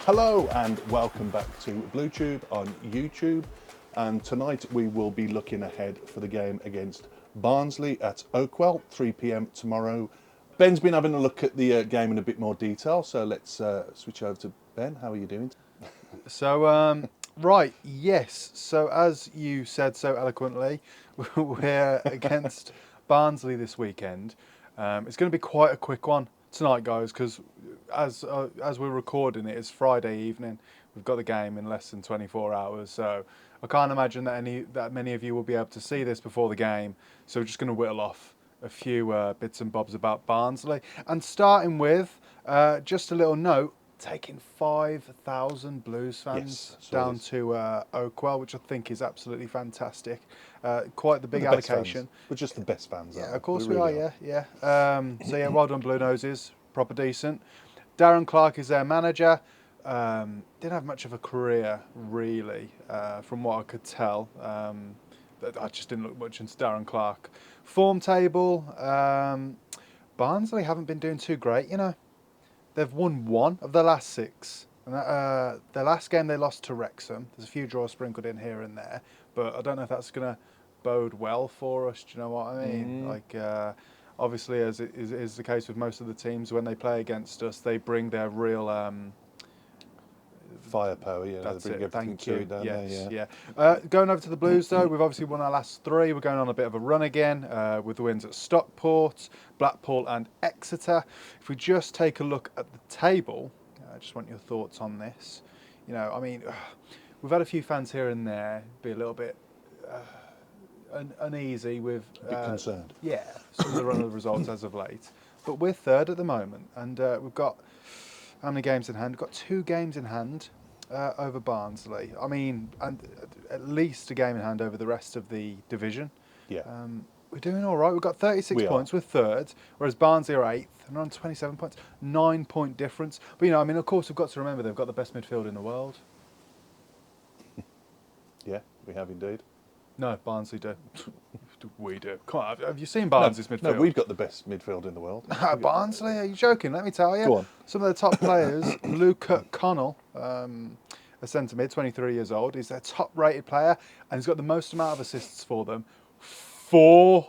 Hello and welcome back to BlueTube on YouTube, and tonight we will be looking ahead for the game against Barnsley at Oakwell, 3 p.m. tomorrow. Ben's been having a look at the game in a bit more detail, so let's switch over to Ben. How are you doing? Right, yes. So as you said so eloquently, we're against Barnsley this weekend. It's going to be quite a quick one tonight, guys, because as we're recording it, it's Friday evening. We've got the game in less than 24 hours, so I can't imagine that many of you will be able to see this before the game. So we're just going to whittle off a few bits and bobs about Barnsley, and starting with just a little note. Taking 5,000 Blues fans down to Oakwell, which I think is absolutely fantastic. Quite the big allocation. We're just the best fans. Yeah, of course we are. Yeah. So yeah, well done, Blue Noses. Proper decent. Darren Clark is their manager. Didn't have much of a career really, from what I could tell. I just didn't look much into Darren Clark. Form table. Barnsley haven't been doing too great, you know. They've won 1 of their last 6. And their last game they lost to Wrexham. There's a few draws sprinkled in here and there, but I don't know if that's going to bode well for us. Do you know what I mean? Like, obviously, as it is the case with most of the teams, when they play against us, they bring their real firepower. Yeah, that's they bring it. Thank to you. it, don't they? Yeah. Going over to the Blues, though, we've obviously won our last 3. We're going on a bit of a run again with the wins at Stockport, Blackpool, and Exeter. If we just take a look at the table, I just want your thoughts on this. You know, I mean, we've had a few fans here and there be a little bit uneasy with. A bit concerned. Yeah, some of the run of the results as of late. But we're third at the moment, and we've got how many games in hand? We've got 2 games in hand over Barnsley. I mean, and at least a game in hand over the rest of the division. Yeah. We're doing all right. We've got 36 points. We're third, whereas Barnsley are 8th and we're on 27 points. 9-point difference. But, you know, I mean, of course, we've got to remember they've got the best midfield in the world. Yeah, we have indeed. No, Barnsley do. We do. Come on, have you seen Barnsley's midfield? No, we've got the best midfield in the world. Barnsley? Are you joking? Let me tell you. Go on. Some of the top players, Luke Connell, a centre mid, 23 years old, is their top rated player, and he's got the most amount of assists for them. 4.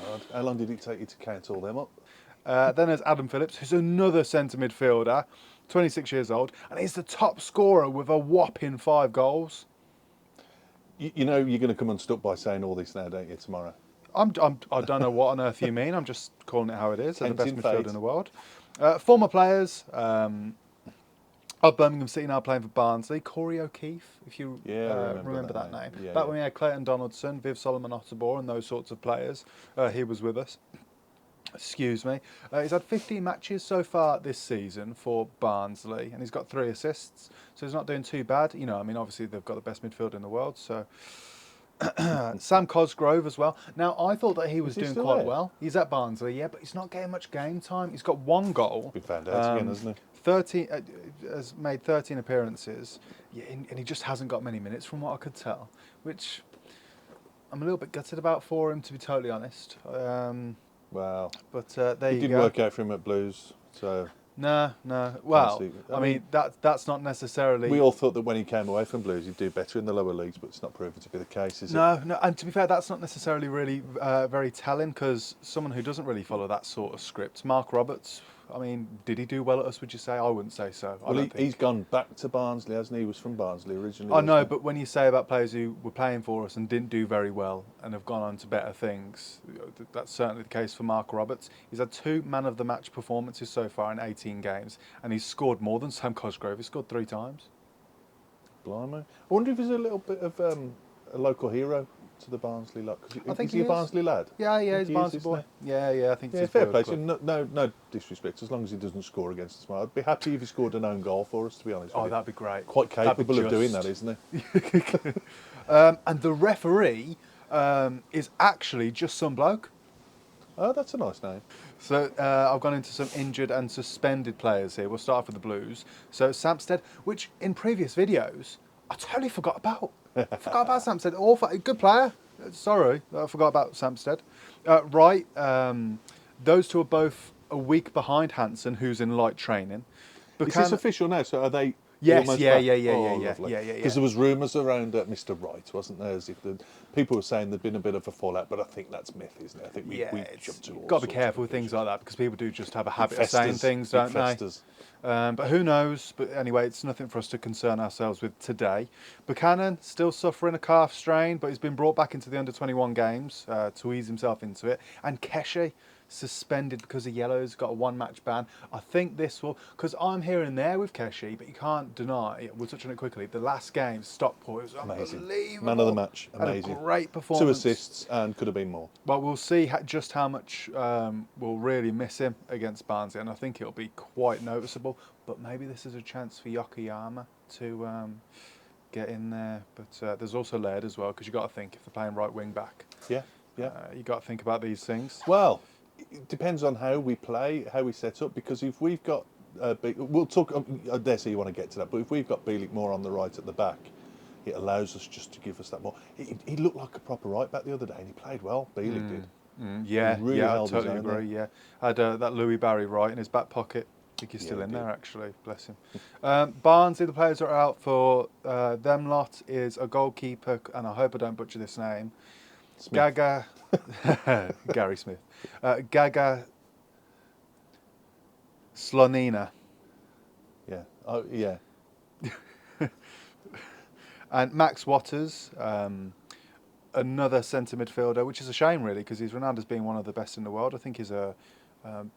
God, how long did it take you to count all them up? Then there's Adam Phillips, who's another centre midfielder, 26 years old, and he's the top scorer with a whopping 5 goals. You know you're going to come unstuck by saying all this now, don't you, tomorrow? I don't know what on earth you mean. I'm just calling it how it is. They're the best midfield in the world. Former players of Birmingham City now playing for Barnsley. Corey O'Keefe, if you remember that name. Yeah, Back when we had Clayton Donaldson, Viv Solomon Otterbohr and those sorts of players, he was with us. Excuse me. He's had 15 matches so far this season for Barnsley, and he's got 3 assists, so he's not doing too bad. You know, I mean, obviously they've got the best midfield in the world. So Sam Cosgrove as well. Now, I thought that he was doing quite well. He's at Barnsley, yeah, but he's not getting much game time. He's got 1 goal. Been found out again, hasn't he? 13 has made 13 appearances, yeah, and he just hasn't got many minutes from what I could tell, which I'm a little bit gutted about for him, to be totally honest. Well, but there you go. It didn't work out for him at Blues, so... No. Well, I mean that's not necessarily... We all thought that when he came away from Blues, he'd do better in the lower leagues, but it's not proven to be the case, is it? No, and to be fair, that's not necessarily really very telling, because someone who doesn't really follow that sort of script, Mark Roberts, I mean, did he do well at us, would you say? I wouldn't say so. Well, he's gone back to Barnsley, hasn't he? He was from Barnsley originally. I know, but when you say about players who were playing for us and didn't do very well and have gone on to better things, that's certainly the case for Mark Roberts. He's had 2 man-of-the-match performances so far in 18 games, and he's scored more than Sam Cosgrove. He's scored 3 times. Blimey. I wonder if he's a little bit of a local hero to the Barnsley lot. I think is he a Barnsley lad? Yeah, he's a Barnsley boy. Yeah, I think he's fair play. No disrespect, as long as he doesn't score against us. I'd be happy if he scored an own goal for us, to be honest. Oh, that'd be great. Quite capable of doing that, isn't he? And the referee is actually just some bloke. Oh, that's a nice name. So I've gone into some injured and suspended players here. We'll start off with the Blues. So Samstead, which in previous videos I totally forgot about. I forgot about Samstead. Awful, good player. Sorry, I forgot about Samstead. Right, those 2 are both a week behind Hansen, who's in light training. Is this official now? So are they Yes, almost yeah, back? yeah, yeah, Oh, yeah, yeah, lovely. yeah, yeah, Because yeah. there was rumours around Mr. Wright, wasn't there? As if people were saying there'd been a bit of a fallout, but I think that's myth, isn't it? I think Yeah, we it's jumped to you've all got to be sorts of careful with things conclusions. like that because people do just have a It habit of saying festers. things, It don't they? festers. But who knows? But anyway, it's nothing for us to concern ourselves with today. Buchanan still suffering a calf strain, but he's been brought back into the under-21 games to ease himself into it. And Keshi suspended because of yellows, got a one-match ban. I think this will, because I'm here and there with Keshi, but you can't deny. We'll touch on it quickly. The last game, Stockport, it was Amazing. unbelievable. Man of the match. Had a Amazing. great 2 performance. assists and could have been more. But we'll see just how much we'll really miss him against Barnsley, and I think it'll be quite noticeable. But maybe this is a chance for Yokoyama to get in there. But there's also Laird as well, because you've got to think if they're playing right wing back, Yeah, yeah. you've got to think about these things. Well, it depends on how we play, how we set up. Because if we've got, we'll talk. I dare say you want to get to that, but if we've got Bielik more on the right at the back, it allows us just to give us that more. He looked like a proper right back the other day, and he played well. Bielik did. Yeah, He really yeah, I held his totally own there. agree. Yeah, had that Louis Barry right in his back pocket. I think he's Yeah, still he in did. there actually. Bless him. Barnsley, the players that are out for them lot is a goalkeeper, and I hope I don't butcher this name. Smith. Gaga, Gary Smith. Gaga Slonina. Yeah. Oh, yeah. And Max Waters, another centre midfielder, which is a shame really, because he's renowned as being one of the best in the world. I think he's a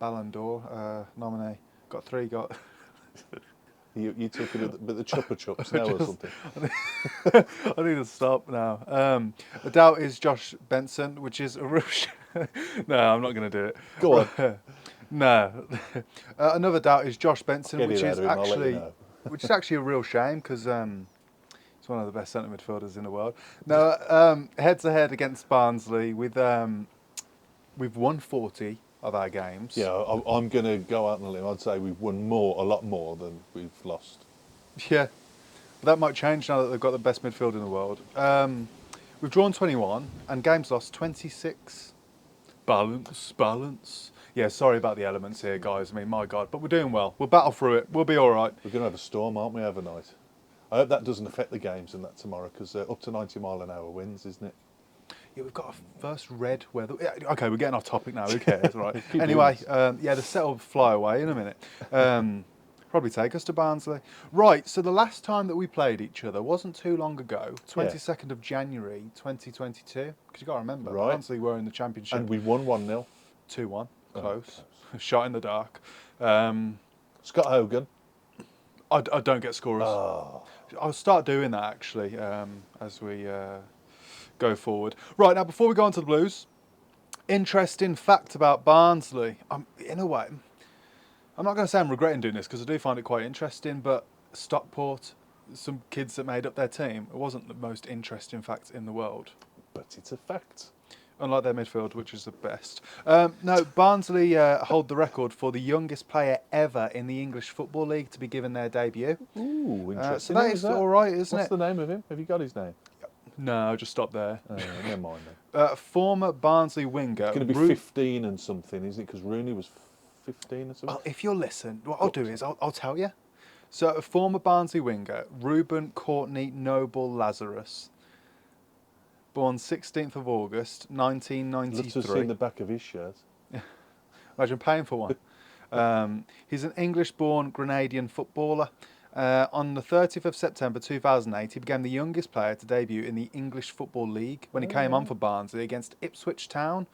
Ballon d'Or nominee. Got 3. Got. You took it a bit the chuppa chups now or something. I need to stop now. The doubt is Josh Benson, which is a real. No, I'm not going to do it. Go on. No. Another doubt is Josh Benson, Get which it out is of him, I'll let you actually, know. which is actually a real shame because he's one of the best centre midfielders in the world. No, head to head against Barnsley, we've won 40 of our games. Yeah, I'm going to go out on a limb. I'd say we've won a lot more than we've lost. Yeah, that might change now that they've got the best midfield in the world. We've drawn 21 and games lost 26. Balance. Yeah, sorry about the elements here, guys. I mean, my God, but we're doing well. We'll battle through it. We'll be all right. We're going to have a storm, aren't we, overnight? I hope that doesn't affect the games and that tomorrow, because up to 90-mile-an-hour winds, isn't it? Yeah, we've got a first red weather. Yeah, okay, we're getting off topic now. Who cares, right? Keep Anyway, doing yeah, the set will fly away in a minute. Probably take us to Barnsley. Right, so the last time that we played each other wasn't too long ago, 22nd of January 2022. Because you've got to remember, Right. Barnsley were in the Championship. And we won 1-0. 2-1, Oh, close. Shot in the dark. Scott Hogan. I don't get scorers. Oh. I'll start doing that actually as we go forward. Right, now before we go on to the Blues, interesting fact about Barnsley. In a way, I'm not going to say I'm regretting doing this because I do find it quite interesting, but Stockport, some kids that made up their team, it wasn't the most interesting fact in the world. But it's a fact. Unlike their midfield, which is the best. No, Barnsley hold the record for the youngest player ever in the English Football League to be given their debut. Ooh, interesting. So that is all right, isn't What's it? the name of him? Have you got his name? No, just stop there. Oh, never mind then. Former Barnsley winger. It's going to be 15 and something, isn't it? Because Rooney was 15 or something. Well, if you'll listen, what I'll do is I'll tell you. So, a former Barnsley winger, Ruben Courtney Noble Lazarus, born 16th of August, Love to have 1993. seen the back of his shirt. Imagine paying for one. He's an English-born Grenadian footballer. On the 30th of September 2008, he became the youngest player to debut in the English Football League when he came on for Barnsley against Ipswich Town.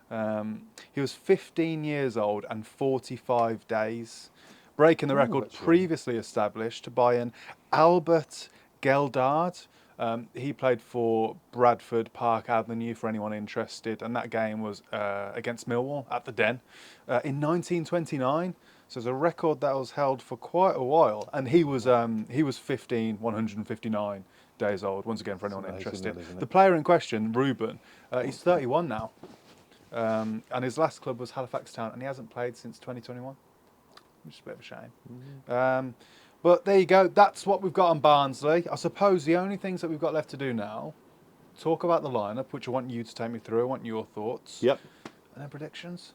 He was 15 years old and 45 days, breaking the record that's right. previously established by an Albert Geldard. He played for Bradford Park Avenue for anyone interested, and that game was against Millwall at the Den in 1929. So it's a record that was held for quite a while, and he was 159 days old. Once again, for anyone amazing, interested, that, isn't it? the player in question, Ruben, he's 31 now, and his last club was Halifax Town, and he hasn't played since 2021, which is a bit of a shame. But there you go. That's what we've got on Barnsley. I suppose the only things that we've got left to do now, talk about the lineup, which I want you to take me through. I want your thoughts. Yep. And then predictions.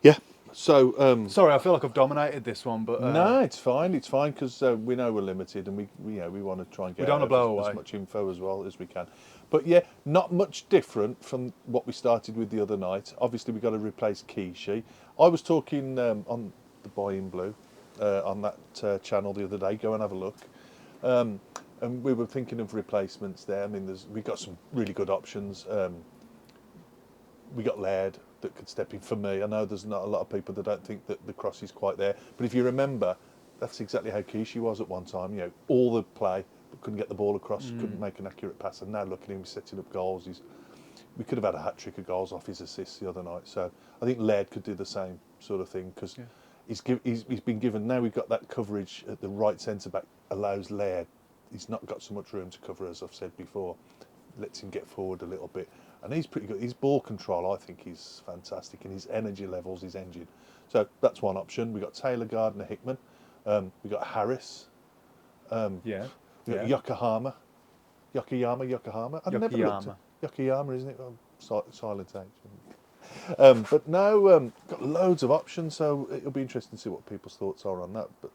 Yeah. So Sorry, I feel like I've dominated this one, but no, it's fine. It's fine because we know we're limited, and we want to try and get don't wanna blow as away. much info as well as we can. But yeah, not much different from what we started with the other night. Obviously, we got to replace Kishi. I was talking on the Boy in Blue on that channel the other day. Go and have a look. And we were thinking of replacements there. I mean, we got some really good options. We got Laird that could step in for me. I know there's not a lot of people that don't think that the cross is quite there, but if you remember, that's exactly how Kishi was at one time. You know, all the play, but couldn't get the ball across, couldn't make an accurate pass. And now look at him setting up goals. We could have had a hat trick of goals off his assists the other night. So I think Laird could do the same sort of thing because he's been given. Now we've got that coverage at the right centre back allows Laird. He's not got so much room to cover, as I've said before. Lets him get forward a little bit. And he's pretty good. His ball control, I think, is fantastic. And his energy levels, his engine. So that's one option. We've got Taylor, Gardner, Hickman. We've got Harris. We've got Yokohama. Yokoyama. I never looked at Yokoyama, isn't it? Silent H. But no, got loads of options. So it'll be interesting to see what people's thoughts are on that. But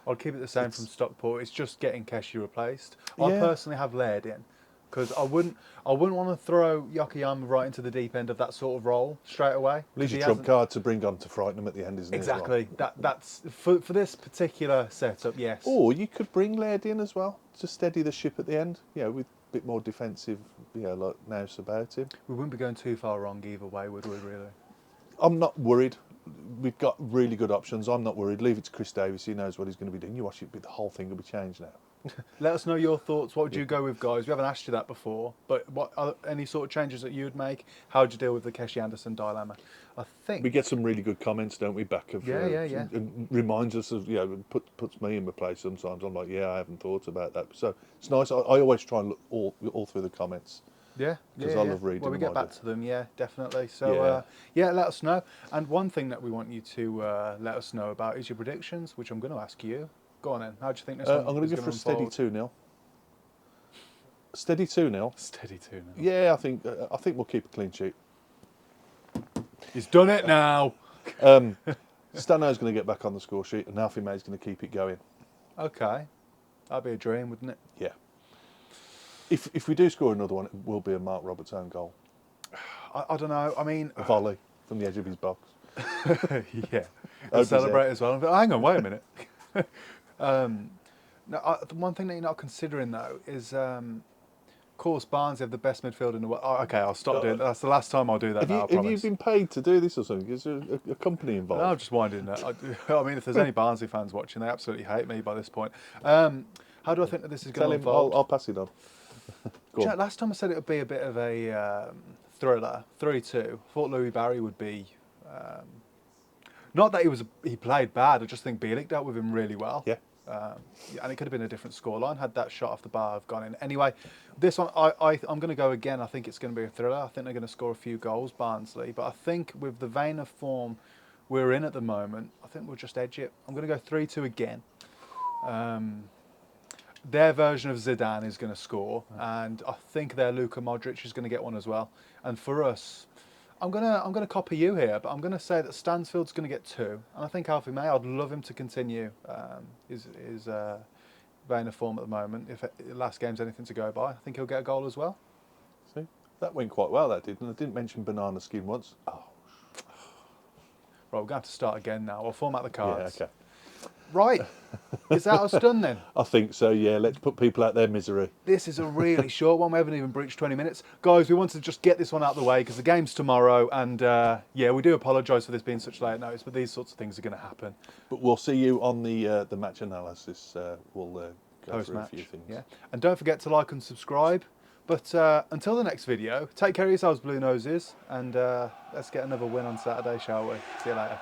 I'll keep it the same from Stockport. It's just getting Keshi replaced. I personally have Laird in because I wouldn't want to throw Yokoyama right into the deep end of that sort of role straight away. Leaves a trump card to bring on to frighten him at the end, isn't it? Exactly. That's for this particular setup. Yes. Or you could bring Laird in as well to steady the ship at the end. You know, with a bit more defensive, like nous about him. We wouldn't be going too far wrong either way, would we? Really. I'm not worried. We've got really good options. I'm not worried. Leave it to Chris Davis. He knows what he's going to be doing. You watch it, the whole thing will be changed now. Let us know your thoughts. What would you go with, guys? We haven't asked you that before, but what are any sort of changes that you would make? How would you deal with the Keshi Anderson dilemma? I think we get some really good comments, don't we? Back of and reminds us of puts me in my place sometimes. I'm like, I haven't thought about that. So it's nice. I always try and look all through the comments. Because I love reading. Well, we get back to them, definitely. So, let us know. And one thing that we want you to let us know about is your predictions, which I'm going to ask you. Go on then. How do you think this one I'm going to go for a steady 2-0. Steady 2-0. Steady 2-0. Yeah, I think we'll keep a clean sheet. He's done it now. Stano's going to get back on the score sheet, and Alfie May's going to keep it going. Okay, that'd be a dream, wouldn't it? Yeah. If we do score another one, it will be a Mark Roberts own goal. I don't know. I mean, a volley from the edge of his box. He'll celebrate as well. Hang on, wait a minute. The one thing that you're not considering though is, of course, Barnsley have the best midfield in the world. Oh, okay, I'll stop doing that. That's the last time I'll do that. Have you been paid to do this or something? Is there a company involved? No, I'm just winding that. I mean, if there's any Barnsley fans watching, they absolutely hate me by this point. How do I think that this is going to unfold? I'll pass it on. Last time I said it would be a bit of a thriller, 3-2. Thought Louis Barry would be. Not that he played bad. I just think Bielik dealt with him really well. Yeah. And it could have been a different scoreline had that shot off the bar have gone in. Anyway, this one I'm going to go again. I think it's going to be a thriller. I think they're going to score a few goals, Barnsley. But I think with the vein of form we're in at the moment, I think we'll just edge it. I'm going to go 3-2 again. Their version of Zidane is going to score, and I think their Luka Modric is going to get one as well. And for us, I'm gonna copy you here, but I'm going to say that Stansfield's going to get 2, and I think Alfie May, I'd love him to continue his vein of form at the moment. If the last game's anything to go by, I think he'll get a goal as well. See, that went quite well. That did, and I didn't mention banana skin once. Oh, right, we're going to have to start again now. I'll format the cards. Yeah, okay. Right, is that us done then? I think so, yeah. Let's put people out their misery. This is a really short one. We haven't even breached 20 minutes. Guys, we wanted to just get this one out of the way because the game's tomorrow. And we do apologise for this being such late notice, but these sorts of things are going to happen. But we'll see you on the match analysis. We'll go post-match, through a few things. Yeah. And don't forget to like and subscribe. But until the next video, take care of yourselves, Blue Noses. And let's get another win on Saturday, shall we? See you later.